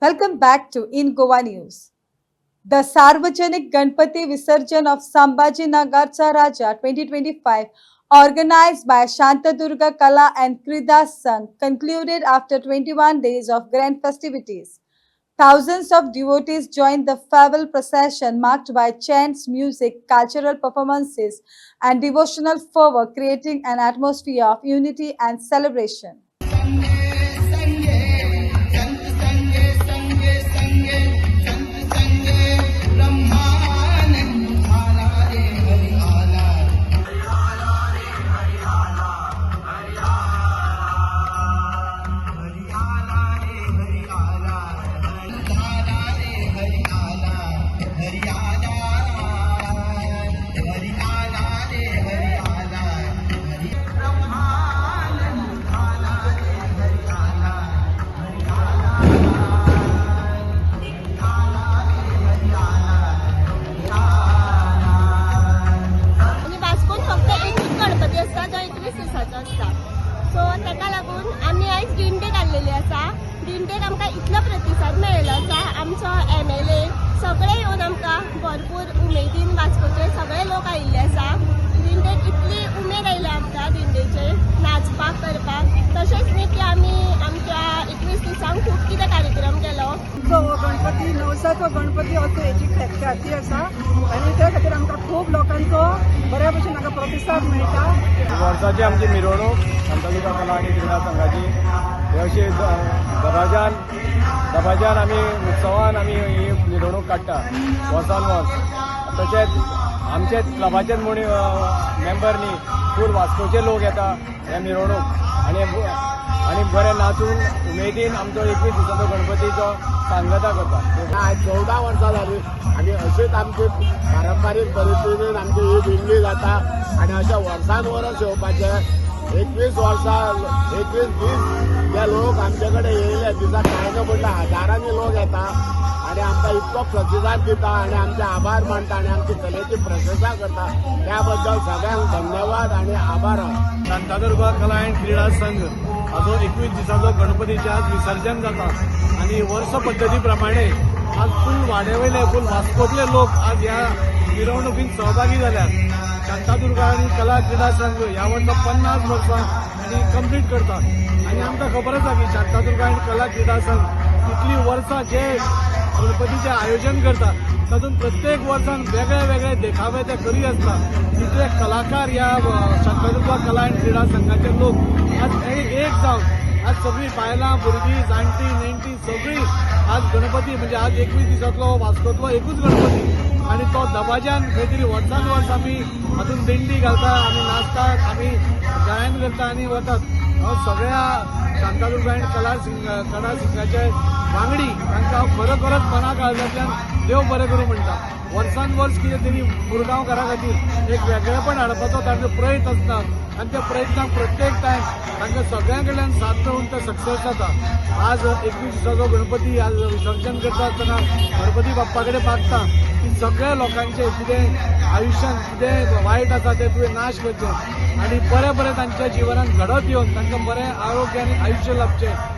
Welcome back to In Goa News. The Sarvajanik Ganpati Visarjan of Sambhaji Nagarcha Raja 2025, organized by Shantadurga Kala and Krida Sangh, concluded after 21 days of grand festivities. Thousands of devotees joined the farewell procession marked by chants, music, cultural performances, and devotional fervor, creating an atmosphere of unity and celebration. So ताका लागून आमी आयज दिंडे काडलेली आसा. दिंडेक आमकां इतलो प्रतिसाद मेळिल्लो आसा. आमचो MLA सगळे येवन आमकां भरपूर उमेदीन वास्कोचे सगळे लोक आयिल्ले आसा. दिंडेक इतली उमेद आयल्या आमकां दिंडेचे नाचपाक करपाक. तशेंच न्ही की आमी आमच्या 21 दिसांक खूब कितें कार्यक्रम केलो. तो गणपती नवसाचो गणपती असो हेची ख्याती आसा आनी त्या खातीर आमकां खूब लोकांचो बऱ्या भशेन हांगा प्रतिसाद मेळटा. वर्साची आमची मिरवणूक शांतादुर्गा कला आणि क्रीडा संघाची हे अशी दबाज्यान आमी उत्सवान आमी ही मिरवणूक काडटा वर्सान वर्स. तशेंच आमचे क्लबाचे मेंबर न्ही फूल वास्कोचे लोक येता हे मिरवणूक आनी बरे नाचून उमेदीन आमचो 21 दिसाचो गणपतीचो सांगता करता. आज 14 वर्सां जाली आनी अशीच आमची पारंपारीक पद्दतीन आमची ही दिंडी जाता आनी अशा वर्सान वर्स येवपाचे 21 वर्सां 21 दीस जे लोक आमचे कडेन येयले दिसाक कांय ना म्हटल्यार हजारांनी लोक येता आनी आमकां इतको प्रतिसाद दिता आनी आमचे आभार मानता आनी आमची कलेची प्रशंसा करता. त्या बद्दल सगळ्यांक धन्यवाद आनी आभार. शांतादुर्गा कला अँड क्रीडा संघ हाजो 21 दिसाचो गणपतीचे आज विसर्जन जाता आनी वर्स पद्दती प्रमाणे आज फूल वाड्यावयले फूल वास्कोतले लोक आज ह्या मिरवणुकीत सहभागी जाल्यात. शांतादुर्गा आणि कला क्रीडा संघ ह्या वर्सा 50 वर्सां आनी कंप्लीट करता आनी आमकां खबर आसा की शांतादुर्गा आणि कला क्रीडा संघ इतली वर्सां जे गणपतीचे आयोजन करता तातूंत प्रत्येक वर्सान वेगळे वेगळे देखावे ते करीत आसता. तितले कलाकार ह्या शांतादुर्गा कला आणि क्रीडा संघाचे लोक आज एक जावन आज सगळीं बायलां भुरगीं जाणटी नेणटी सगळीं आज गणपती म्हणजे आज 21 दिसांतलो वास्कोतलो एकूच गणपती आनी तो दबाज्यान खंय तरी वर्सान वर्स आमी हातूंत दिंडी घालता आमी नाचतात आमी गायन करता आनी वतात. सगळ्या शांतादुर्गा आनी कला संघाचे वांगडी तांकां हांव खरोखरच मना काळजांतल्यान देव बरें करूं म्हणटा. वर्सान वर्स कितें तरी मुरगांवकारा खातीर एक वेगळेपण हाडपाचो तांचो प्रयत्न आसता आनी त्या प्रयत्नाक प्रत्येक टायम तांकां सगळ्यां कडल्यान साथ मेळून ते सक्सेस जाता. आज 21 दिसाचो गणपती आज विसर्जन करता आसतना गणपती बाप्पा कडेन मागता की सगळ्या लोकांचे कितें आयुश्यान कितें वायट आसा ते तुवें नाश करचें आनी बरें बरें तांच्या जिवनांत घडत येवन तांकां बरें आरोग्य आनी आयुश्य लाभचें.